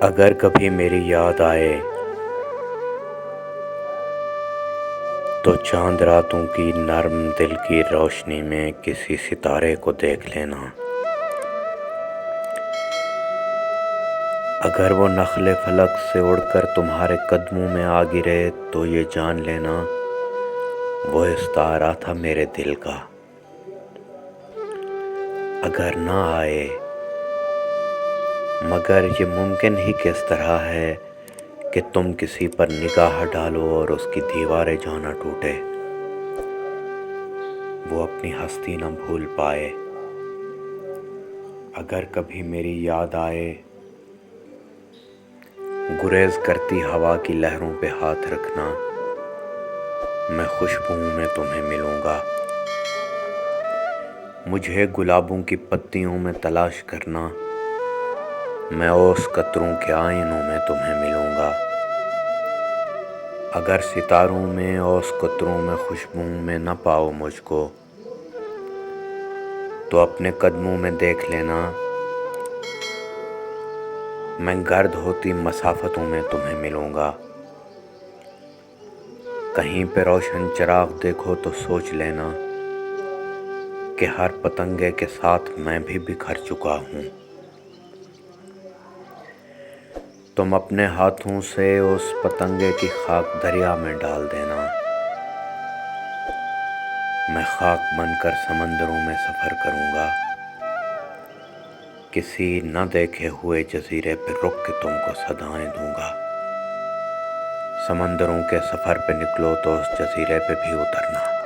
اگر کبھی میری یاد آئے تو چاند راتوں کی نرم دل کی روشنی میں کسی ستارے کو دیکھ لینا۔ اگر وہ نخل فلک سے اڑ کر تمہارے قدموں میں آ گرے تو یہ جان لینا وہ استعارہ تھا میرے دل کا۔ اگر نہ آئے مگر یہ ممکن ہی کس طرح ہے کہ تم کسی پر نگاہ ڈالو اور اس کی دیواریں جو نہ ٹوٹے، وہ اپنی ہستی نہ بھول پائے۔ اگر کبھی میری یاد آئے گریز کرتی ہوا کی لہروں پہ ہاتھ رکھنا، میں خوشبوؤں میں تمہیں ملوں گا۔ مجھے گلابوں کی پتیوں میں تلاش کرنا، میں اوس قطروں کے آئینوں میں تمہیں ملوں گا۔ اگر ستاروں میں اوس قطروں میں خوشبوؤں میں نہ پاؤ مجھ کو تو اپنے قدموں میں دیکھ لینا، میں گرد ہوتی مسافتوں میں تمہیں ملوں گا۔ کہیں پہ روشن چراغ دیکھو تو سوچ لینا کہ ہر پتنگے کے ساتھ میں بھی بکھر چکا ہوں۔ تم اپنے ہاتھوں سے اس پتنگے کی خاک دریا میں ڈال دینا، میں خاک بن کر سمندروں میں سفر کروں گا۔ کسی نہ دیکھے ہوئے جزیرے پہ رک کے تم کو صدائیں دوں گا۔ سمندروں کے سفر پہ نکلو تو اس جزیرے پہ بھی اترنا۔